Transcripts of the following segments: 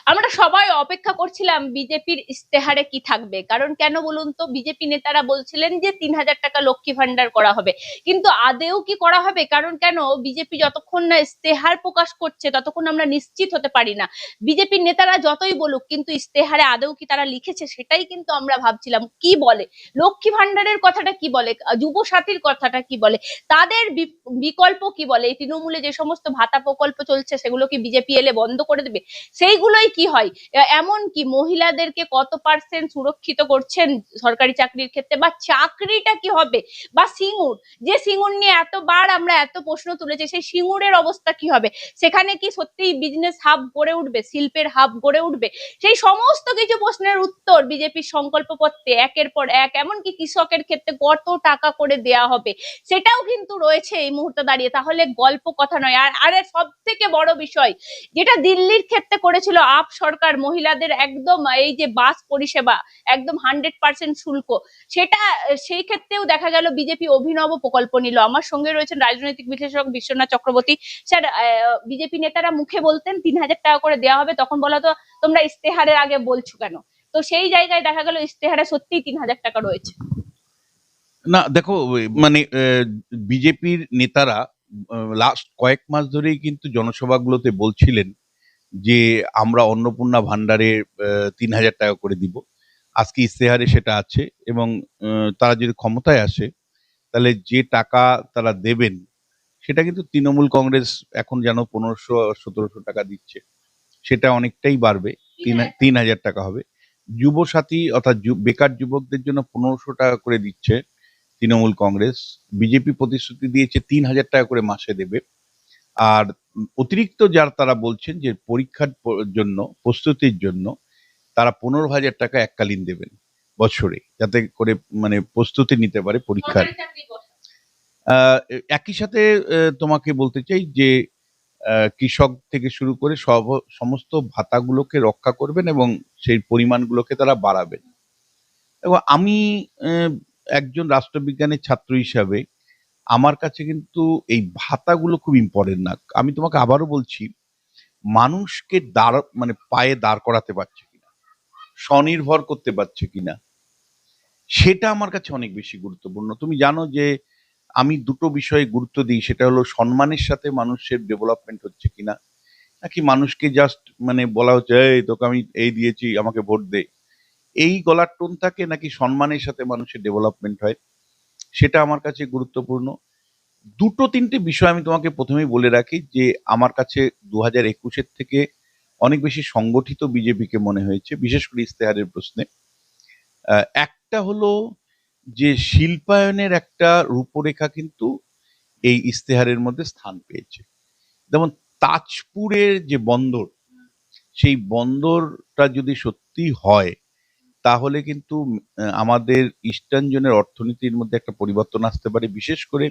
আমরা সবাই অপেক্ষা করছিলাম বিজেপির ইস্তেহারে কি থাকবে, কারণ কেন বলুন তো, বিজেপি নেতারা বলছিলেন যে 3,000 টাকা লক্ষ্মী ভান্ডার করা হবে, কিন্তু আদেও কি করা হবে? কারণ কেন, বিজেপি যতক্ষণ না ইস্তেহার প্রকাশ করছে ততক্ষণ আমরা নিশ্চিত হতে পারি না। বিজেপির নেতারা যতই বলুক, কিন্তু ইস্তেহারে আদেও কি তারা লিখেছে সেটাই কিন্তু আমরা ভাবছিলাম। কি বলে লক্ষ্মী ভান্ডারের কথাটা, কি বলে যুব সাথীর কথাটা, কি বলে তাদের বিকল্প, কি বলে এই তৃণমূলে যে সমস্ত ভাতা প্রকল্প চলছে সেগুলো কি বিজেপি এলে বন্ধ করে দেবে? সেইগুলোই কি হয়, এমন কি মহিলাদেরকে কত পার্সেন্ট সুরক্ষিত করছেন সরকারি চাকরির ক্ষেত্রে, বা চাকরিটা কি হবে, বা সিঙ্গুর, যে সিঙ্গুর নিয়ে এতবার আমরা এত প্রশ্ন তুলেছি, সেই সিঙ্গুরের অবস্থা কি হবে? সেখানে কি সত্যি বিজনেস হাব গড়ে উঠবে, শিল্পের হাব গড়ে উঠবে? সেই সমস্ত কিছু প্রশ্নের উত্তর বিজেপির সংকল্পপত্রে একের পর এক, এমনকি কৃষকের ক্ষেত্রে কত টাকা করে দেয়া হবে সেটাও কিন্তু রয়েছে এই মুহূর্তে দাঁড়িয়ে। তাহলে গল্প কথা নয়। আর সব থেকে বড় বিষয় যেটা দিল্লির ক্ষেত্রে করেছিল আপ সরকার, মহিলাদের একদম এই যে বাস পরিষেবা একদম 100% শুল্ক, সেটা সেই ক্ষেত্রেও দেখা গেল বিজেপি অভিনব প্রকল্প নিল। আমার সঙ্গে রয়েছেন রাজনৈতিক বিশ্লেষক বিশ্বনাথ চক্রবর্তী। স্যার, বিজেপি নেতারা মুখে বলতেন 3,000 টাকা করে দেওয়া হবে, তখন বলা তো তোমরা ইস্তেহারের আগে বলছো কেন? তো সেই জায়গায় দেখা গেল ইস্তেহারে সত্যিই 3,000 টাকা রয়েছে। না দেখো, মানে বিজেপির নেতারা লাস্ট কয়েক মাস ধরেই কিন্তু জনসভাগুলোতে বলছিলেন যে আমরা অন্নপূর্ণা ভান্ডারে 3,000 টাকা করে দিব। আজকে ইস্তেহারে সেটা আছে, এবং তারা যদি ক্ষমতায় আসে তাহলে যে টাকা তারা দেবেন সেটা কিন্তু তৃণমূল কংগ্রেস এখন যেন 1,500-1,700 টাকা দিচ্ছে, সেটা অনেকটাই বাড়বে, 3,000 টাকা হবে। যুব সাথী অর্থাৎ বেকার যুবকদের জন্য 1,500 টাকা করে দিচ্ছে তৃণমূল কংগ্রেস। বিজেপি প্রতিশ্রুতি দিয়েছে 3,000 টাকা করে মাসে দেবে। আর অতিরিক্ত যার তারা বলছেন যে পরীক্ষার জন্য, প্রস্তুতির জন্য তারা 15,000 টাকা এককালীন দেবেন বছরে, যাতে করে মানে প্রস্তুতি নিতে পারে পরীক্ষার। একই সাথে তোমাকে বলতে চাই যে কৃষক থেকে শুরু করে সমস্ত ভাতাগুলোকে রক্ষা করবেন এবং সেই পরিমাণগুলোকে তারা বাড়াবেন। এবং আমি একজন রাষ্ট্রবিজ্ঞানের ছাত্র হিসাবে আমার কাছে কিন্তু এই ভাতাগুলো খুব ইম্পর্টেন্ট না। আমি তোমাকে আবারও বলছি, মানুষকে মানে পায়ে দাঁড় করাতে পারছে কিনা, স্বনির্ভর করতে পারছে কিনা, সেটা আমার কাছে অনেক বেশি গুরুত্বপূর্ণ। তুমি জানো যে আমি দুটো বিষয়ে গুরুত্ব দিই, সেটা হলো সম্মানের সাথে মানুষের ডেভেলপমেন্ট হচ্ছে কিনা, নাকি মানুষকে জাস্ট মানে বলা হচ্ছে এই তোকে আমি এই দিয়েছি আমাকে ভোট দে, এই গলার টোন থাকে, নাকি সম্মানের সাথে মানুষের ডেভেলপমেন্ট হয়, সেটা আমার কাছে গুরুত্বপূর্ণ। দুটো তিনটে বিষয় আমি তোমাকে প্রথমেই বলে রাখি যে আমার কাছে 2021-এর থেকে অনেক বেশি সংগঠিত বিজেপিকে মনে হয়েছে, বিশেষ করে ইস্তেহারের প্রশ্নে। একটা হলো যে শিল্পায়নের একটা রূপরেখা কিন্তু এই ইস্তেহারের মধ্যে স্থান পেয়েছে। যেমন তাজপুরের যে বন্দর, সেই বন্দরটা যদি সত্যি হয় তাহলে কিন্তু আমাদের ইস্টার্ন জোনের অর্থনীতির মধ্যে একটা পরিবর্তন আসতে পারে। বিশেষ করে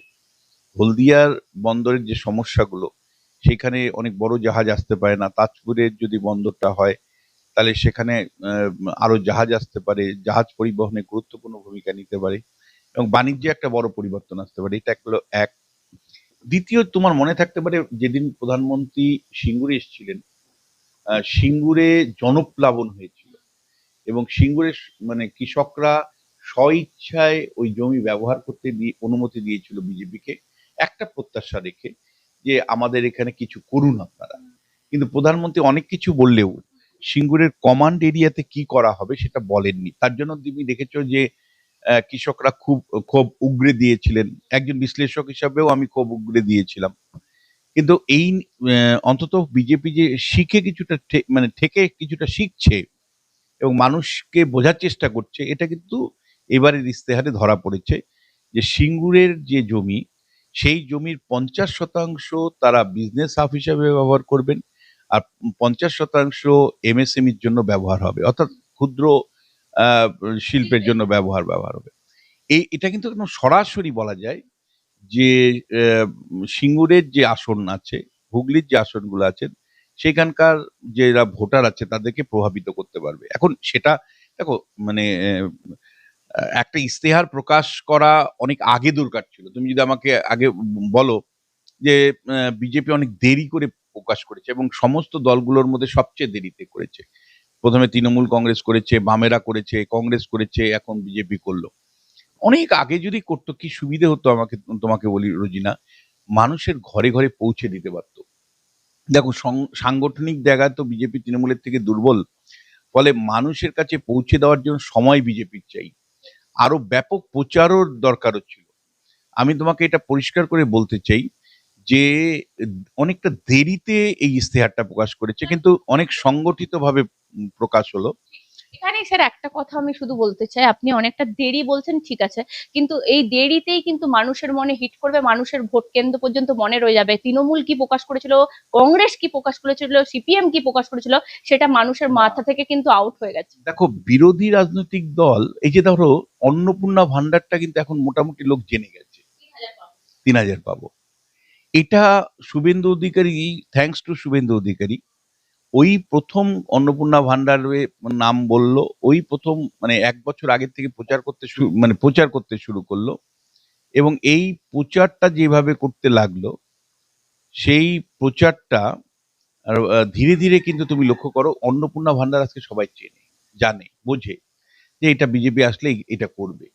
হলদিয়ার বন্দরের যে সমস্যাগুলো, সেখানে অনেক বড় জাহাজ আসতে পারে না। তাজপুরের যদি বন্দরটা হয় তাহলে সেখানে আরো জাহাজ আসতে পারে, জাহাজ পরিবহনে গুরুত্বপূর্ণ ভূমিকা নিতে পারে এবং বাণিজ্যে একটা বড় পরিবর্তন আসতে পারে। এটা হলো এক। দ্বিতীয়, তোমার মনে থাকতে পারে যেদিন প্রধানমন্ত্রী সিঙ্গুরে এসেছিলেন, সিঙ্গুরে জনপ্লাবন হয়েছিল এবং সিঙ্গুরে মানে কৃষকরা স্বইচ্ছায় ওই জমি ব্যবহার করতে দিয়ে অনুমতি দিয়েছিল বিজেপিকে, একটা প্রত্যাশা রেখে যে আমাদের এখানে কিছু করুন আপনারা। কিন্তু প্রধানমন্ত্রী অনেক কিছু বললেও সিঙ্গুরের কমান্ড এরিয়াতে কি করা হবে সেটা বলেননি। তার জন্য তুমি দেখেছো যে কৃষকরা খুব ক্ষোভ উগরে দিয়েছিলেন। একজন বিশ্লেষক হিসাবেও আমি ক্ষোভ উগরে দিয়েছিলাম। কিন্তু এই অন্তত বিজেপি যে শিখে কিছুটা মানে থেকে কিছুটা শিখছে এবং মানুষকে বোঝার চেষ্টা করছে, এটা কিন্তু এবারের ইস্তেহারে ধরা পড়েছে যে সিঙ্গুরের যে জমি, সেই জমির 50% তারা বিজনেস হাব হিসাবে ব্যবহার করবেন, আর 50% এমএসএমইর জন্য ব্যবহার হবে, অর্থাৎ ক্ষুদ্র আহ, শিল্পের জন্য ব্যবহার হবে। এটা কিন্তু একদম সরাসরি বলা যায় যে সিঙ্গুরের যে আসন আছে, হুগলির যে আসনগুলো আছেন, সেখানকার যারা ভোটার আছে তাদেরকে প্রভাবিত করতে পারবে। এখন সেটা দেখো, মানে একটা ইস্তেহার প্রকাশ করা অনেক আগে দরকার ছিল। তুমি যদি আমাকে আগে বলো যে বিজেপি অনেক দেরি করে প্রকাশ করেছে এবং সমস্ত দলগুলোর মধ্যে সবচেয়ে দেরিতে করেছে। প্রথমে তৃণমূল কংগ্রেস করেছে, বামেরা করেছে, কংগ্রেস করেছে, এখন বিজেপি করলো। অনেক আগে যদি করতো কি সুবিধে হতো, তোমাকে বলি রোজিনা, মানুষের ঘরে ঘরে পৌঁছে দিতে পারতো। দেখো, সাংগঠনিক জায়গায় তো বিজেপি তৃণমূলের থেকে দুর্বল, ফলে মানুষের কাছে পৌঁছে দেওয়ার জন্য সময় বিজেপির চাই, আরো ব্যাপক প্রচারও দরকারও ছিল। আমি তোমাকে এটা পরিষ্কার করে বলতে চাই যে অনেকটা দেরিতে এই ইস্তেহারটা প্রকাশ করেছে, কিন্তু অনেক সংগঠিতভাবে প্রকাশ হলো। এখানে স্যার একটা কথা আমি শুধু বলতে চাই, আপনি অনেকটা দেরি বলছেন, ঠিক আছে, কিন্তু এই দেরিতেই কিন্তু মানুষের মনে হিট করবে, মানুষের ভোট কেন্দ্র পর্যন্ত মনে রয়ে যাবে। তৃণমূল কি প্রকাশ করেছিল, কংগ্রেস কি প্রকাশ করেছিল, সিপিএম কি প্রকাশ করেছিল, সেটা মানুষের মাথা থেকে কিন্তু আউট হয়ে গেছে। দেখো, বিরোধী রাজনৈতিক দল, এই যে ধরো অন্নপূর্ণা ভান্ডারটা কিন্তু এখন মোটামুটি লোক জেনে গেছে, 3,000 পাবো। এটা শুভেন্দু অধিকারী, থ্যাঙ্কস টু শুভেন্দু অধিকারী, ওই প্রথম অন্নপূর্ণা ভান্ডারে নাম বললো, ওই প্রথম, মানে 1 বছর আগের থেকে প্রচার করতে শুরু করলো, এবং এই প্রচারটা যেভাবে করতে লাগলো, সেই প্রচারটা ধীরে ধীরে কিন্তু তুমি লক্ষ্য করো, অন্নপূর্ণা ভান্ডার আজকে সবাই চেনে, জানে, বোঝে যে এটা বিজেপি আসলে এটা করবে।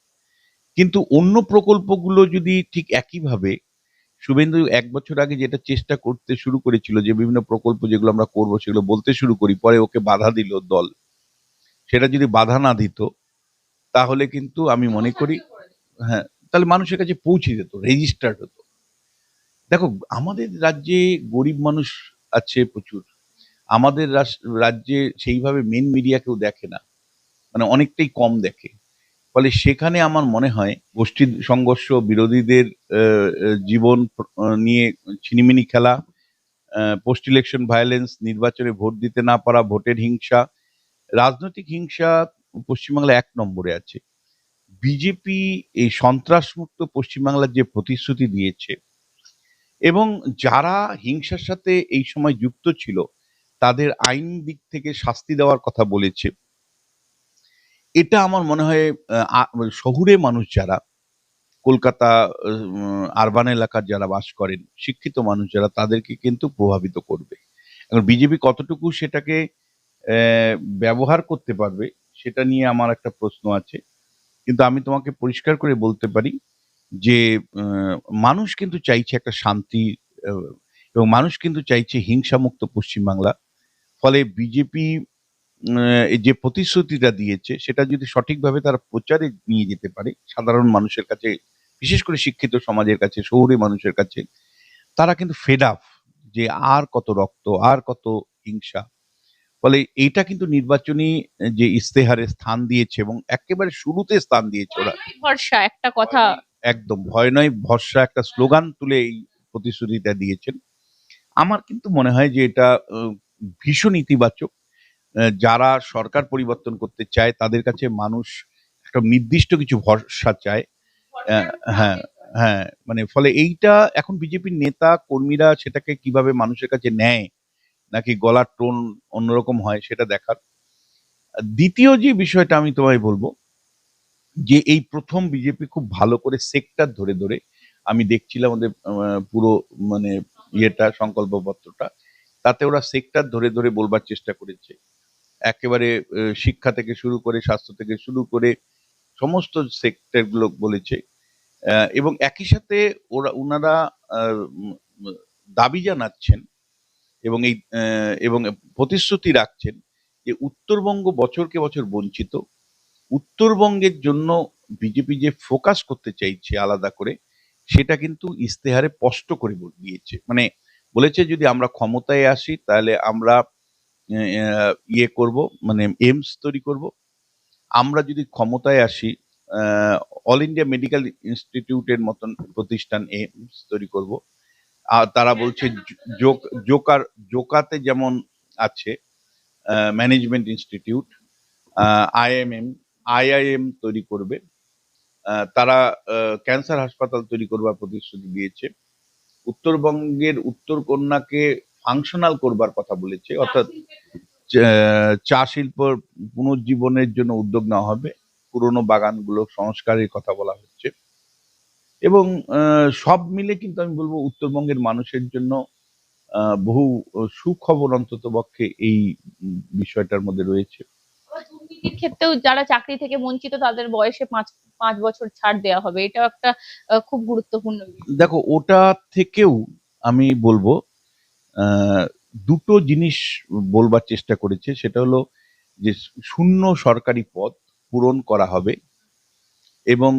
কিন্তু অন্য প্রকল্পগুলো যদি ঠিক একইভাবে, শুভেন্দু 1 বছর আগে যেটা চেষ্টা করতে শুরু করেছিল, যে বিভিন্ন প্রকল্প যেগুলো আমরা করবো সেগুলো বলতে শুরু করি, পরে ওকে বাধা দিল দল, সেটা যদি বাধা না দিত, তাহলে কিন্তু আমি মনে করি, হ্যাঁ, তাহলে মানুষের কাছে পৌঁছে যেত, রেজিস্টার্ড হতো। দেখো, আমাদের রাজ্যে গরিব মানুষ আছে প্রচুর, আমাদের রাজ্যে সেইভাবে মেন মিডিয়া কেউ দেখে না, মানে অনেকটাই কম দেখে। ফলে সেখানে আমার মনে হয় গোষ্ঠী সংঘর্ষ, বিরোধীদের জীবন নিয়ে ছিনিমিনি খেলা, পোস্ট ইলেকশন ভায়োলেন্স, নির্বাচনে ভোট দিতে না পারা, ভোটের হিংসা, রাজনৈতিক হিংসা পশ্চিমবাংলা 1 নম্বরে আছে। বিজেপি এই সন্ত্রাসমুক্ত পশ্চিমবাংলার যে প্রতিশ্রুতি দিয়েছে, এবং যারা হিংসার সাথে এই সময় যুক্ত ছিল তাদের আইন দিক থেকে শাস্তি দেওয়ার কথা বলেছে, এটা আমার মনে হয় শহুরে মানুষ যারা, কলকাতা আরবান এলাকার যারা বাস করেন, শিক্ষিত মানুষ যারা, তাদেরকে কিন্তু প্রভাবিত করবে। এখন বিজেপি কতটুকু সেটাকে ব্যবহার করতে পারবে, সেটা নিয়ে আমার একটা প্রশ্ন আছে। কিন্তু আমি তোমাকে পরিষ্কার করে বলতে পারি যে মানুষ কিন্তু চাইছে একটা শান্তি, আহ, এবং মানুষ কিন্তু চাইছে হিংসামুক্ত পশ্চিমবাংলা। ফলে বিজেপি এই যে প্রতিশ্রুতিটা দিয়েছে, সেটা যদি সঠিকভাবে তারা প্রচারে নিয়ে যেতে পারে সাধারণ মানুষের কাছে, বিশেষ করে শিক্ষিত সমাজের কাছে, শহুরে মানুষের কাছে, তারা কিন্তু ফেড আপ, যে আর কত রক্ত, আর কত হিংসা। ফলে এইটা কিন্তু নির্বাচনী যে ইস্তেহারে স্থান দিয়েছে, এবং একেবারে শুরুতে স্থান দিয়েছে ওরা, ভরসা একটা কথা। একদম ভয় নয় ভরসা একটা স্লোগান তুলে এই প্রতিশ্রুতিটা দিয়েছেন। আমার কিন্তু মনে হয় যে এটা ভীষণ ইতিবাচক। যারা সরকার পরিবর্তন করতে চায় তাদের কাছে মানুষ একটা নির্দিষ্ট কিছু ভরসা চায়। আহ, হ্যাঁ, হ্যাঁ, মানে ফলে এইটা এখন বিজেপির নেতা কর্মীরা সেটাকে কিভাবে মানুষের কাছে নেয়, নাকি গলার টোন অন্যরকম হয়, সেটা দেখার। দ্বিতীয় যে বিষয়টা আমি তোমায় বলবো, যে এই প্রথম বিজেপি খুব ভালো করে সেক্টর ধরে ধরে, আমি দেখছিলাম ওদের পুরো, মানে ইয়েটা, সংকল্পপত্রটা, তাতে ওরা সেক্টর ধরে ধরে বলবার চেষ্টা করেছে। একেবারে শিক্ষা থেকে শুরু করে, স্বাস্থ্য থেকে শুরু করে সমস্ত সেক্টর গুলো বলেছে। এবং একই সাথে ওনারা উম, উম, দাবি জানাচ্ছেন, এবং এবং প্রতিশ্রুতি রাখছেন যে উত্তরবঙ্গ বছরকে বছর বঞ্চিত, উত্তরবঙ্গের জন্য বিজেপি যে ফোকাস করতে চাইছে আলাদা করে, সেটা কিন্তু ইস্তেহারে স্পষ্ট করে দিয়েছে। মানে বলেছে, যদি আমরা ক্ষমতায় আসি তাহলে আমরা ইয়ে করব, মানে এইমস তৈরি করব। আমরা যদি ক্ষমতায় আসি, অল ইন্ডিয়া মেডিকেল ইনস্টিটিউটের মতন প্রতিষ্ঠান এইমস তৈরি করব। আর তারা বলছে জোকার, জোকাতে যেমন আছে ম্যানেজমেন্ট ইনস্টিটিউট, আইএমএম, আইআইএম তৈরি করবে। তারা ক্যান্সার হাসপাতাল তৈরি করবার প্রতিশ্রুতি দিয়েছে। উত্তরবঙ্গের উত্তরকন্যাকে ফাংশনাল করবার কথা বলেছে, অর্থাৎ চা শিল্প পুনর্জীবনের জন্য উদ্যোগ নেওয়া হবে, পুরনো বাগানগুলো সংস্কারের কথা বলা হচ্ছে। এবং সব মিলে কিন্তু আমি বলবো উত্তরবঙ্গের মানুষের জন্য বহু সুখবর অন্তত পক্ষে এই বিষয়টার মধ্যে রয়েছে। আবার দুর্নীতির ক্ষেত্রেও যারা চাকরি থেকে বঞ্চিত তাদের বয়সে পাঁচ পাঁচ বছর ছাড় দেওয়া হবে, এটাও একটা খুব গুরুত্বপূর্ণ বিষয়। দেখো, ওটা থেকেও আমি বলবো আহ, দুটো জিনিস বলবার চেষ্টা করেছে। সেটা হলো যে শূন্য সরকারি পদ পূরণ করা হবে, এবং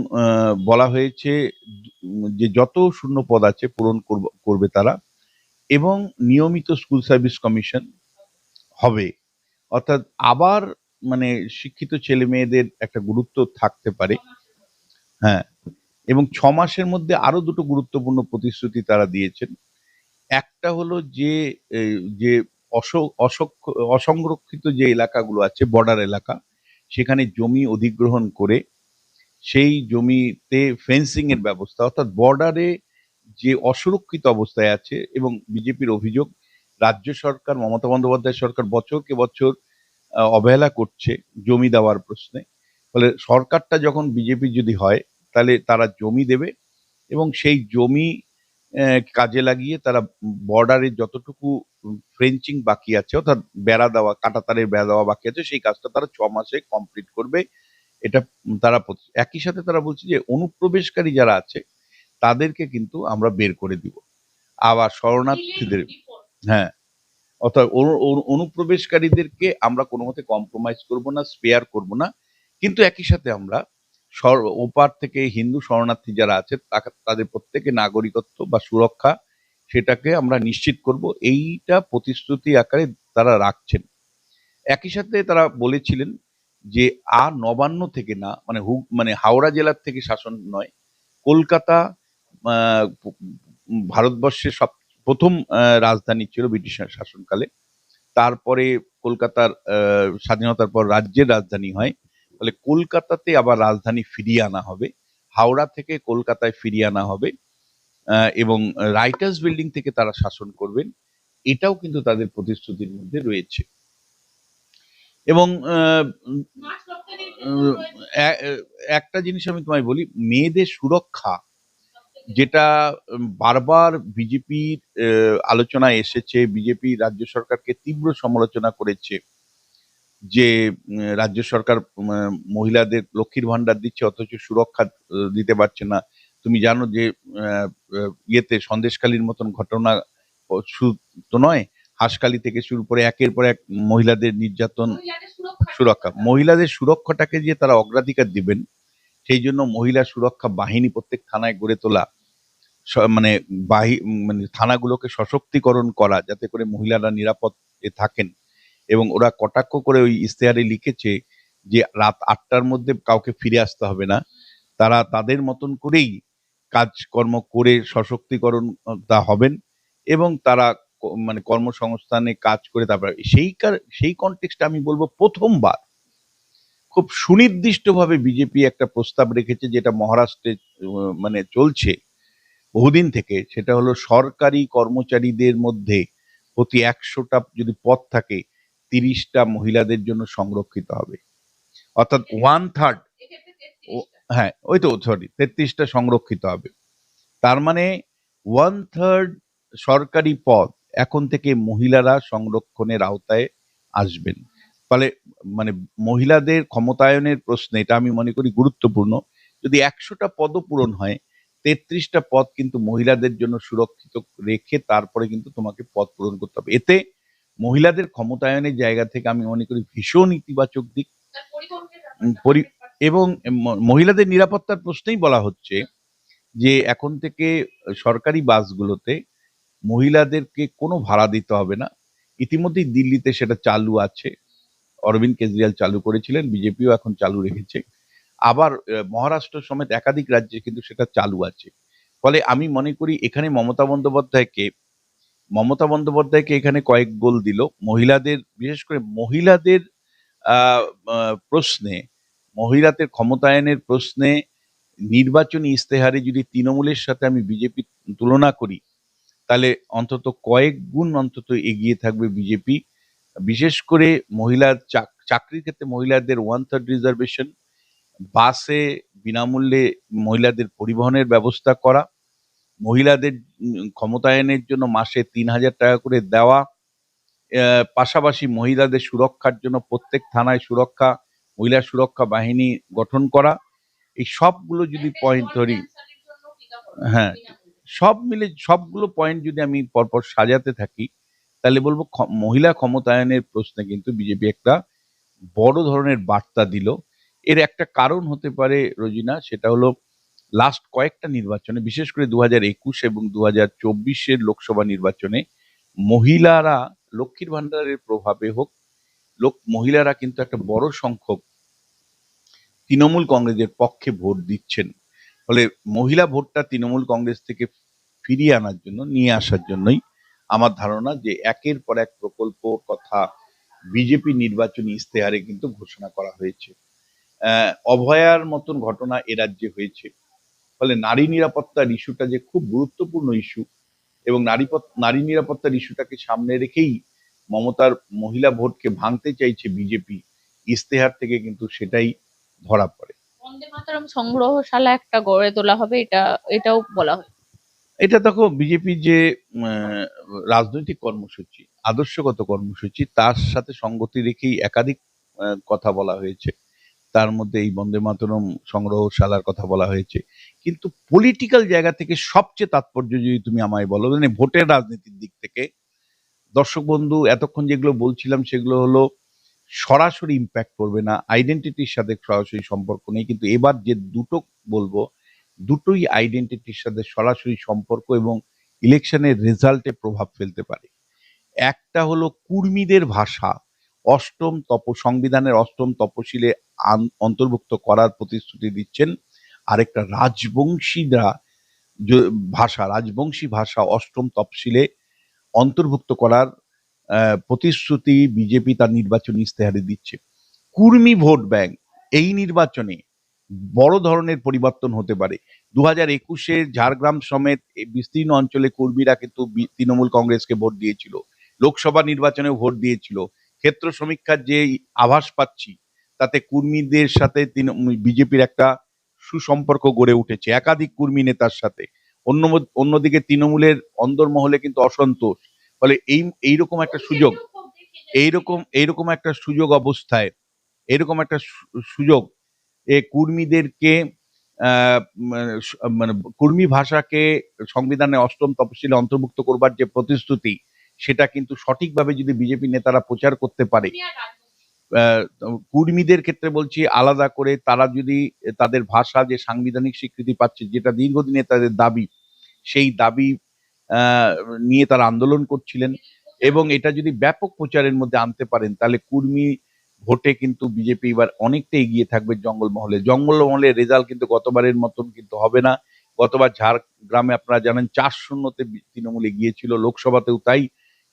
বলা হয়েছে যে যত শূন্য পদ আছে পূরণ করবে তারা, এবং নিয়মিত স্কুল সার্ভিস কমিশন হবে। অর্থাৎ আবার মানে শিক্ষিত ছেলে মেয়েদের একটা গুরুত্ব থাকতে পারে। হ্যাঁ, এবং 6 মাসের মধ্যে আরো দুটো গুরুত্বপূর্ণ প্রতিশ্রুতি তারা দিয়েছেন। একটা হলো যে যে অসংরক্ষিত যে এলাকাগুলো আছে, বর্ডার এলাকা, সেখানে জমি অধিগ্রহণ করে সেই জমিতে ফেন্সিং এর ব্যবস্থা, অর্থাৎ বর্ডারে যে অসুরক্ষিত অবস্থায় আছে, এবং বিজেপির অভিযোগ রাজ্য সরকার, মমতা বন্দ্যোপাধ্যায় সরকার বছরকে বছর অবহেলা করছে জমি দেওয়ার প্রশ্নে। ফলে সরকারটা যখন বিজেপি যদি হয়, তাহলে তারা জমি দেবে, এবং সেই জমি কাজে লাগিয়ে তারা বর্ডারে যতটুকু ফ্রেঞ্চিং বাকি আছে, অর্থাৎ বেড়া দেওয়া, কাঁটাতারের বেড়া দেওয়া বাকি আছে, সেই কাজটা তারা 6 মাসে কমপ্লিট করবে। এটা তারা একই সাথে তারা বলছে যে অনুপ্রবেশকারী যারা আছে তাদেরকে কিন্তু আমরা বের করে দিব। আবার শরণার্থীদের, হ্যাঁ, অর্থাৎ অনুপ্রবেশকারীদেরকে আমরা কোনো মতে কম্প্রোমাইজ করব না, স্পেয়ার করব না, কিন্তু একই সাথে আমরা ওপার থেকে হিন্দু শরণার্থী যারা আছে তাদের প্রত্যেকে নাগরিকত্ব বা সুরক্ষা, সেটাকে আমরা নিশ্চিত করব। এইটা প্রতিশ্রুতি আকারে তারা রাখছেন। একই সাথে তারা বলেছিলেন যে আর নবান্ন থেকে না, মানে হাওড়া জেলার থেকে শাসন নয়, কলকাতা ভারতবর্ষের প্রথম রাজধানী ছিল ব্রিটিশ শাসনকালে। তারপরে কলকাতার স্বাধীনতার পর রাজ্যের রাজধানী হয়। ফলে কলকাতাতে আবার রাজধানী ফিরিয়ে আনা হবে, হাওড়া থেকে কলকাতায় ফিরিয়ে আনা হবে, এবং রাইটার্স বিল্ডিং থেকে তারা শাসন করবেন। এটাও কিন্তু তাদের প্রতিশ্রুতির মধ্যে রয়েছে। এবং একটা জিনিস আমি তোমায় বলি, মেয়েদের সুরক্ষা, যেটা বারবার বিজেপির আলোচনায় এসেছে, বিজেপি রাজ্য সরকারকে তীব্র সমালোচনা করেছে যে রাজ্য সরকার মহিলাদের লক্ষ্মীর ভান্ডার দিচ্ছে অথচ সুরক্ষা দিতে পারছে না। তুমি জানো যে ইয়েতে সন্দেশখালীর মতন ঘটনা শুধু তো নয়, হাঁসখালি থেকে শুরু করে একের পর এক মহিলাদের নির্যাতন, সুরক্ষা, মহিলাদের সুরক্ষাটাকে যে তারা অগ্রাধিকার দিবেন, সেই জন্য মহিলা সুরক্ষা বাহিনী প্রত্যেক থানায় গড়ে তোলা, মানে মানে থানাগুলোকে সশক্তিকরণ করা, যাতে করে মহিলারা নিরাপদ থাকেন। এবং ওরা কটাক্ষ করে ওই ইশতেহারে লিখেছে যে রাত 8টার মধ্যে কাউকে ফিরে আসতে হবে না, তারা তাদের মতন করেই কাজকর্ম করে সশক্তিকরণ তা হবেন, এবং তারা মানে কর্মসংস্থানে কাজ করে তারপর সেই কনটেক্সটে আমি বলবো প্রথমবার খুব সুনির্দিষ্টভাবে বিজেপি একটা প্রস্তাব রেখেছে, যেটা মহারাষ্ট্রে মানে চলছে বহুদিন থেকে। সেটা হলো সরকারি কর্মচারীদের মধ্যে প্রতি 100টা যদি পদ থাকে, 30টা মহিলাদের জন্য সংরক্ষিত হবে, অর্থাৎ 1/3। হ্যাঁ, ওই তো, সরি, 33টা সংরক্ষিত হবে। তার মানে 1/3 সরকারি পদ এখন থেকে মহিলারা সংরক্ষণের আওতায় আসবেন। ফলে মানে মহিলাদের ক্ষমতায়নের প্রশ্নে এটা আমি মনে করি গুরুত্বপূর্ণ। যদি 100টা পদও পূরণ হয়, 33টা পদ কিন্তু মহিলাদের জন্য সুরক্ষিত রেখে তারপরে কিন্তু তোমাকে পদ পূরণ করতে হবে। এতে মহিলাদের ক্ষমতায়নের জায়গা থেকে আমি মনে করি ভীষণ ইতিবাচক দিক। এবং মহিলাদের নিরাপত্তার প্রশ্নেই বলা হচ্ছে যে এখন থেকে সরকারি বাসগুলোতে মহিলাদেরকে কোনো ভাড়া দিতে হবে না। ইতিমধ্যেই দিল্লিতে সেটা চালু আছে, অরবিন্দ কেজরিওয়াল চালু করেছিলেন, বিজেপিও এখন চালু রেখেছে। আবার মহারাষ্ট্র সমেত একাধিক রাজ্যে কিন্তু সেটা চালু আছে। ফলে আমি মনে করি এখানে মমতা বন্দ্যোপাধ্যায়কে এখানে কয়েক গোল দিল। মহিলাদের, বিশেষ করে মহিলাদের প্রশ্নে, মহিলাদের ক্ষমতায়নের প্রশ্নে নির্বাচনী ইশতেহারে যদি তৃণমূলের সাথে আমি বিজেপি তুলনা করি, তাহলে অন্তত কয়েক গুণ অন্তত এগিয়ে থাকবে বিজেপি। বিশেষ করে চাকরির ক্ষেত্রে মহিলাদের 1/3 রিজার্ভেশন, বাসে বিনামূল্যে মহিলাদের পরিবহনের ব্যবস্থা করা, মহিলাদের ক্ষমতায়নের জন্য মাসে 3,000 টাকা করে দেওয়া, পাশাপাশি মহিলাদের সুরক্ষার জন্য প্রত্যেক থানায় মহিলা সুরক্ষা বাহিনী গঠন করা, এই সবগুলো যদি পয়েন্ট ধরি, হ্যাঁ, সব মিলে সবগুলো পয়েন্ট যদি আমি পরপর সাজাতে থাকি, তাহলে বলবো মহিলা ক্ষমতায়নের প্রশ্নে কিন্তু বিজেপি একটা বড় ধরনের বার্তা দিল। এর একটা কারণ হতে পারে রোজিনা, সেটা হলো লাস্ট কয়েকটা নির্বাচনে, বিশেষ করে 2021 এবং 2024-এর লোকসভা নির্বাচনে মহিলারা, লক্ষ্মীর ভান্ডারের প্রভাবে হোক, মহিলারা কিন্তু একটা বড় সংখ্যক তৃণমূল কংগ্রেসের পক্ষে ভোট দিচ্ছেন। ফলে মহিলা ভোটটা তৃণমূল কংগ্রেস থেকে ফিরিয়ে আনার জন্য, নিয়ে আসার জন্যই আমার ধারণা যে একের পর এক প্রকল্প কথা বিজেপি নির্বাচনী ইস্তেহারে কিন্তু ঘোষণা করা হয়েছে। অভয়ার মতন ঘটনা এ রাজ্যে হয়েছে। ফলে নারী নিরাপত্তার ইস্যুটা যে খুব গুরুত্বপূর্ণ ইস্যু, এবং নারী নিরাপত্তার ইস্যুটাকে সামনে রেখেই মমতার মহিলা ভোটকে ভাঙতে চাইছে বিজেপি, ইস্তেহার থেকে কিন্তু সেটাই ধরা পড়ে। বন্দে মাতরম সংগ্রহশালা একটা গড়ে তোলা হবে, এটাও বলা হয়। এটা দেখো, বিজেপির যে রাজনৈতিক কর্মসূচি, আদর্শগত কর্মসূচি, তার সাথে সঙ্গতি রেখেই একাধিক কথা বলা হয়েছে। তার মধ্যে এই বন্দে মাতরম সংগ্রহশালার কথা বলা হয়েছে। কিন্তু পলিটিক্যাল জায়গা থেকে সবচেয়ে তাৎপর্য যদি তুমি আমায় বলো, মানে ভোটের রাজনীতির দিক থেকে, দর্শক বন্ধু এতক্ষণ যেগুলো বলছিলাম সেগুলো হলো সরাসরি ইম্প্যাক্ট করবে না, আইডেন্টিটির সাথে সরাসরি সম্পর্ক নেই, কিন্তু এবার যে দুটো বলবো, দুটোই আইডেন্টিটির সাথে সরাসরি সম্পর্ক এবং ইলেকশনের রেজাল্টে প্রভাব ফেলতে পারে। একটা হলো কুর্মীদের ভাষা সংবিধানের অষ্টম তপশিলে অন্তর্ভুক্ত করার প্রতিশ্রুতি দিচ্ছেন। আরেকটা রাজবংশী ভাষা অষ্টম তফসিলে অন্তর্ভুক্ত করার প্রতিশ্রুতি বিজেপি তার নির্বাচনী ইস্তেহারে দিচ্ছে। কুর্মী ভোট ব্যাংক এই নির্বাচনে বড় ধরনের পরিবর্তন হতে পারে। 2021-এ ঝাড়গ্রাম সমেত এই বিস্তীর্ণ অঞ্চলে কর্মীরা কিন্তু তৃণমূল কংগ্রেসকে ভোট দিয়েছিল, লোকসভা নির্বাচনেও ভোট দিয়েছিল। ক্ষেত্র সমীক্ষার যে আভাস পাচ্ছি, তাতে কর্মীদের সাথে বিজেপির একটা সুসম্পর্ক গড়ে উঠেছে একাধিক কর্মী নেতার সাথে। অন্যদিকে তৃণমূলের অন্দরমহলে কিন্তু অসন্তোষ। ফলে এইরকম একটা সুযোগ, এইরকম একটা সুযোগ অবস্থায়, এরকম একটা সুযোগ কর্মীদেরকে মানে কর্মী ভাষাকে সংবিধানের অষ্টম তফসিলে অন্তর্ভুক্ত করবার যে প্রতিশ্রুতি, সেটা কিন্তু সঠিকভাবে যদি বিজেপি নেতারা প্রচার করতে পারে, কর্মীদের ক্ষেত্রে বলছি আলাদা করে, তারা যদি তাদের ভাষা যে সাংবিধানিক স্বীকৃতি পাচ্ছে, যেটা দীর্ঘদিনে তাদের দাবি, সেই দাবি নিয়ে তারা আন্দোলন করছিলেন, এবং এটা যদি ব্যাপক প্রচারের মধ্যে আনতে পারেন, তাহলে কর্মী ভোটে কিন্তু বিজেপি এবার অনেকটা এগিয়ে থাকবে। জঙ্গলমহলে রেজাল্ট কিন্তু গতবারের মতন কিন্তু হবে না। গতবার ঝাড়গ্রামে আপনারা জানেন 4-0-তে তৃণমূল এগিয়েছিল, লোকসভাতেও তাই।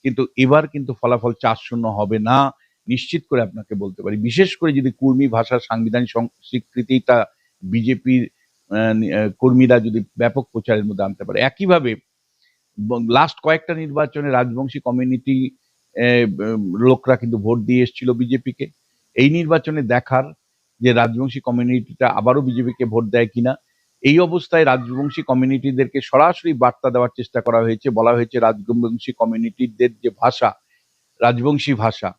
কিন্তু এবার কিন্তু ফলাফল 4-0 হবে না, নিশ্চিত করে আপনাকে বলতে পারি। বিশেষ করে যদি কর্মী ভাষার সাংবিধানিক স্বীকৃতিটা বিজেপির কর্মীরা যদি ব্যাপক প্রচারের মধ্যে আনতে পারে। একইভাবে লাস্ট কয়েকটা নির্বাচনে রাজবংশী কমিউনিটি লোকরা কিন্তু ভোট দিয়ে এসেছিল বিজেপিকে। এই নির্বাচনে দেখার যে রাজবংশী কমিউনিটিটা আবারও বিজেপিকে ভোট দেয় কিনা। এই অবস্থায় রাজবংশী কমিউনিটিদেরকে সরাসরি বার্তা দেওয়ার চেষ্টা করা হয়েছে। বলা হয়েছে রাজবংশী কমিউনিটিদের যে ভাষা, রাজবংশী ভাষা,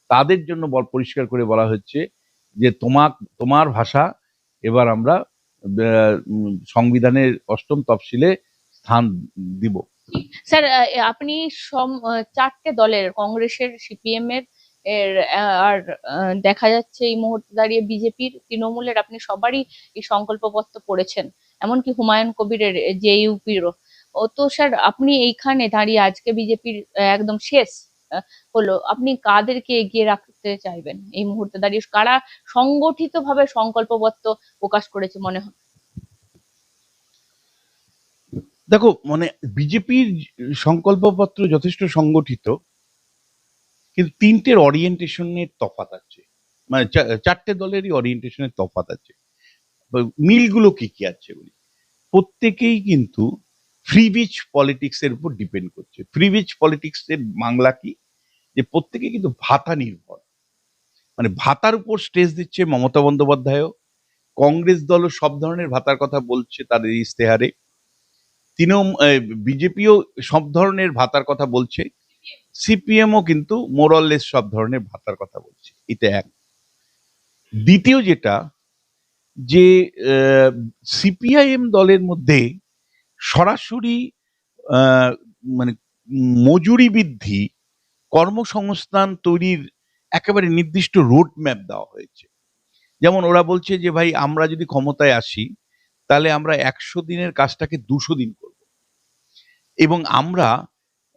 তাদের জন্য পরিষ্কার করে বলা হচ্ছে যে তোমার ভাষা এবার আমরা সংবিধানের অষ্টম তফসিলে স্থান দিব। স্যার, আপনি চারটে দলের, কংগ্রেসের, সিপিএম এর আর দেখা যাচ্ছে এই মুহূর্তে দাঁড়িয়ে বিজেপির, তৃণমূলের, আপনি সবারই এই সংকল্পপত্র পড়েছেন, এমনকি হুমায়ুন কবিরের, জেইউপিরও। তো স্যার, আপনি এইখানে দাঁড়িয়ে আজকে বিজেপির একদম শেষ হলো, আপনি কাদেরকে এগিয়ে রাখতে চাইবেন এই মুহূর্তে দাঁড়িয়ে? কারা সংগঠিত ভাবে সংকল্পপত্র প্রকাশ করেছে মনে হয়? দেখো, মানে বিজেপির সংকল্পপত্র যথেষ্ট সংগঠিত, কিন্তু তিনটের ওরিয়েন্টেশনের তফাৎ আছে। মানে চারটে দলেরই ওরিয়েন্টেশনের তফাৎ আছে। মিলগুলো কি কি আছে বলি। প্রত্যেকেই কিন্তু ফ্রি বিচ পলিটিক্স এর উপর ডিপেন্ড করছে। ফ্রি বিচ পলিটিক্স এর বাংলা কি, যে প্রত্যেকে কিন্তু ভাতা নির্ভর, মানে ভাতার উপর স্ট্রেস দিচ্ছে মমতা বন্দ্যোপাধ্যায়ও। কংগ্রেস দলও সব ধরনের ভাতার কথা বলছে তাদের ইস্তেহারে। বিজেপিও সব ধরনের ভাতার কথা বলছে, সিপিএমও কিন্তু মোরললেস সব ধরনের ভাতার কথা বলছে। এটা এক। দ্বিতীয় যেটা, যে সিপিআইএম দলের মধ্যে সরাসরি আহ, মানে মজুরি বৃদ্ধি, কর্মসংস্থান তৈরির একেবারে নির্দিষ্ট রোড ম্যাপ দেওয়া হয়েছে। যেমন ওরা বলছে যে ভাই আমরা যদি ক্ষমতায় আসি তাহলে আমরা 100 দিনের কাজটাকে 200 দিন করব, এবং আমরা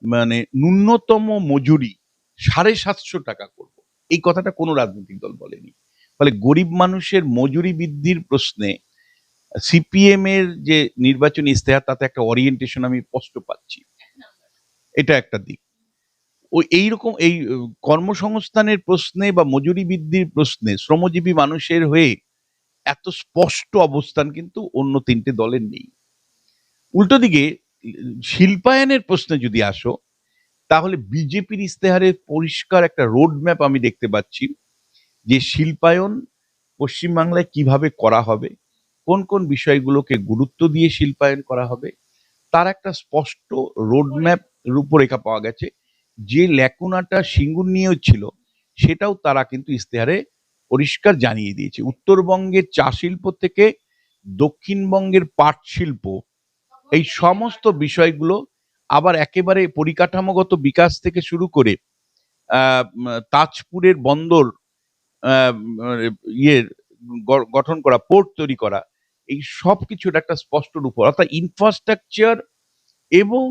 মানে ন্যূনতম মজুরি 750 টাকা করব। এই কথাটা কোনো রাজনৈতিক দল বলেনি। ফলে গরিব মানুষের মজুরি বৃদ্ধির প্রশ্নে সিপিএম এর যে নির্বাচনী ইস্তেহার, তাতে একটা ওরিয়েন্টেশন আমি স্পষ্ট পাচ্ছি। এটা একটা দিক। ওই এইরকম এই কর্মসংস্থানের প্রশ্নে বা মজুরি বৃদ্ধির প্রশ্নে শ্রমজীবী মানুষের হয়ে এত স্পষ্ট অবস্থান কিন্তু অন্য তিনটে দলের নেই। উল্টো দিকে শিল্পায়নের প্রশ্নে যদি আসো, তাহলে বিজেপির ইস্তেহারে পরিষ্কার একটা রোড ম্যাপ আমি দেখতে পাচ্ছি, যে শিল্পায়ন পশ্চিমবাংলায় কিভাবে করা হবে, কোন কোন বিষয়গুলোকে গুরুত্ব দিয়ে শিল্পায়ন করা হবে, তার একটা স্পষ্ট রোড ম্যাপ, রূপরেখা পাওয়া গেছে। যে ল্যাকুনাটা সিঙ্গুর নিয়েও ছিল, সেটাও তারা কিন্তু ইস্তেহারে পরিষ্কার জানিয়ে দিয়েছে। উত্তরবঙ্গের চা শিল্প থেকে দক্ষিণবঙ্গের পাট শিল্প, এই সমস্ত বিষয়গুলো, আবার একেবারে পরিকাঠামোগত বিকাশ থেকে শুরু করে তাজপুরের বন্দর ইয়ের গঠন করা, পোর্ট তৈরি করা, এই সব কিছুর একটা স্পষ্ট রূপ, অর্থাৎ ইনফ্রাস্ট্রাকচার এবং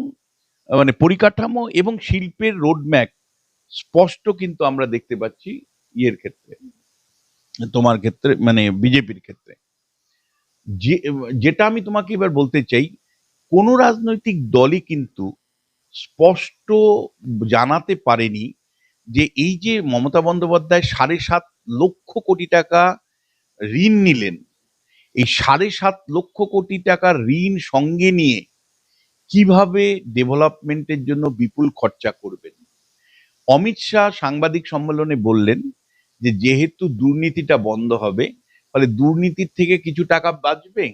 মানে পরিকাঠামো এবং শিল্পের রোডম্যাপ স্পষ্ট কিন্তু আমরা দেখতে পাচ্ছি ইয়ের ক্ষেত্রে, তোমার ক্ষেত্রে মানে বিজেপির ক্ষেত্রে। যে যেটা আমি তোমাকে এবার বলতে চাই, কোন রাজনৈতিক দলই কিন্তু স্পষ্ট জানাতে পারেনি যে এই যে মমতা বন্দ্যোপাধ্যায় 7.5 লক্ষ কোটি টাকা ঋণ নিলেন, এই 7.5 লক্ষ কোটি টাকার ঋণ সঙ্গে নিয়ে কিভাবে ডেভেলপমেন্টের জন্য বিপুল খরচা করবেন। অমিত শাহ সাংবাদিক সম্মেলনে বললেন যে যেহেতু দুর্নীতিটা বন্ধ হবে, ফলে দুর্নীতির থেকে কিছু টাকা বাঁচবে,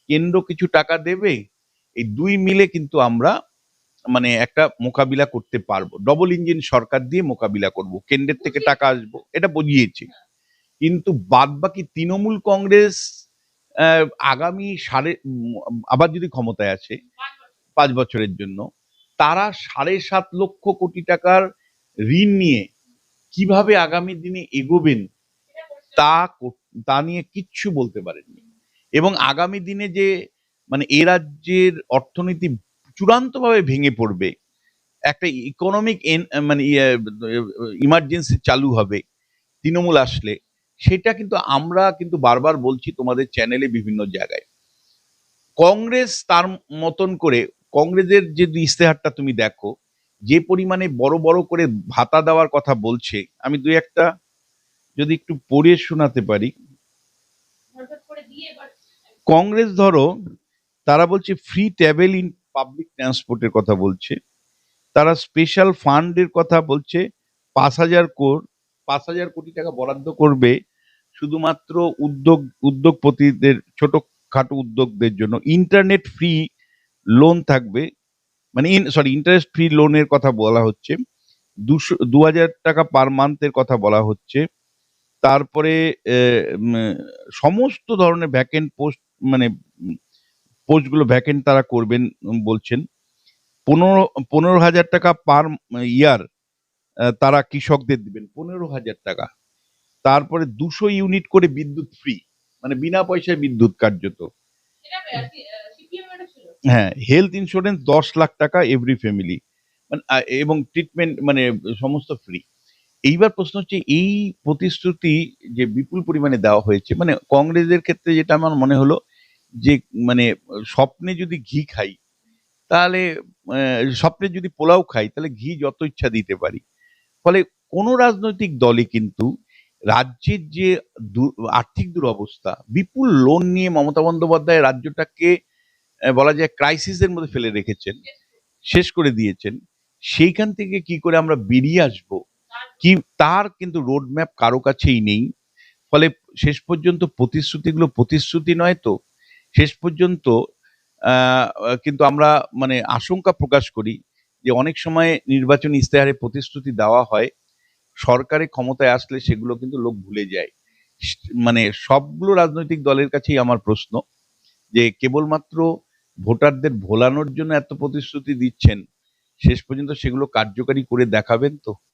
কেন্দ্র কিছু টাকা দেবে, এই দুই মিলে কিন্তু আমরা মানে একটা মোকাবিলা করতে পারবো, ডবল ইঞ্জিন সরকার দিয়ে মোকাবিলা করব, কেন্দ্রের থেকে টাকা আসবো, এটা বুঝিয়েছে। কিন্তু বাদ বাকি তৃণমূল কংগ্রেস আগামী আবার যদি ক্ষমতায় আসে 5 বছরের জন্য, তারা 7.5 লক্ষ কোটি টাকার ঋণ নিয়ে কিভাবে আগামী দিনে এগোবেন তা তা নিয়ে কিচ্ছু বলতে পারেননি। এবং আগামী দিনে যে মানে এ রাজ্যের অর্থনীতি চূড়ান্তভাবে ভেঙে পড়বে, একটা ইকোনমিক মানে ইমার্জেন্সি চালু হবে তৃণমূল আসলে, সেটা কিন্তু আমরা কিন্তু বারবার বলছি তোমাদের চ্যানেলে বিভিন্ন জায়গায়। কংগ্রেস তার মতন করে, কংগ্রেসের যে ইস্তেহারটা তুমি দেখো, যে পরিমাণে বড় বড় করে ভাতা দেওয়ার কথা বলছে, আমি দুই একটা যদি একটু পড়ে শোনাতে পারি। কংগ্রেস ধরো, তারা বলছে ফ্রি ট্রাভেল ইন পাবলিক ট্রান্সপোর্টের কথা বলছে, তারা স্পেশাল ফান্ডের কথা বলছে, 5,000 কোটি টাকা বরাদ্দ করবে শুধুমাত্র উদ্যোগপতিদের, ছোটখাটো উদ্যোগদের জন্য। ইন্টারনেট ফ্রি লোন থাকবে, মানে ইন্টারেস্ট ফ্রি লোনের কথা বলা হচ্ছে, 2,000 টাকা পার মান্থের কথা বলা হচ্ছে। তারপরে সমস্ত ধরনের ভ্যাকেন্ট পোস্ট, মানে পোস্টগুলো ভ্যাকেন্ট তারা করবেন বলছেন। 15,000 টাকা পার ইয়ার তারা কৃষকদের দিবেন, 15,000 টাকা। তারপরে 200 ইউনিট করে বিদ্যুৎ ফ্রি, মানে বিনা পয়সায় বিদ্যুৎ কার্যত। হ্যাঁ, হেলথ ইন্স্যুরেন্স 10 লাখ টাকা এভরি ফ্যামিলি, মানে এবং ট্রিটমেন্ট মানে সমস্ত ফ্রি। এইবার প্রশ্ন হচ্ছে, এই প্রতিশ্রুতি যে বিপুল পরিমাণে দেওয়া হয়েছে, মানে কংগ্রেসের ক্ষেত্রে যেটা আমার মনে হলো যে মানে স্বপ্নে যদি ঘি খাই তাহলে, স্বপ্নে যদি পোলাও খাই তাহলে ঘি যত ইচ্ছা দিতে পারি। ফলে কোন রাজনৈতিক দলই কিন্তু রাজ্যের যে আর্থিক দুরবস্থা, বিপুল লোন নিয়ে মমতা বন্দ্যোপাধ্যায় রাজ্যটাকে বলা যায় ক্রাইসিসের মধ্যে ফেলে রেখেছেন, শেষ করে দিয়েছেন, সেইখান থেকে কি করে আমরা বেরিয়ে আসব, কি তার কিন্তু রোড ম্যাপ কারো কাছেই নেই। ফলে শেষ পর্যন্ত প্রতিশ্রুতিগুলো প্রতিশ্রুতি নয়, তো শেষ পর্যন্ত কিন্তু আমরা মানে আশঙ্কা প্রকাশ করি যে অনেক সময় নির্বাচনী ইশতেহারে প্রতিশ্রুতি দেওয়া হয়, সরকারে ক্ষমতায় আসলে সেগুলো কিন্তু লোক ভুলে যায়। মানে সবগুলো রাজনৈতিক দলের কাছেই আমার প্রশ্ন যে কেবলমাত্র ভোটারদের ভোলানোর জন্য এত প্রতিশ্রুতি দিচ্ছেন, শেষ পর্যন্ত সেগুলো কার্যকারী করে দেখাবেন তো?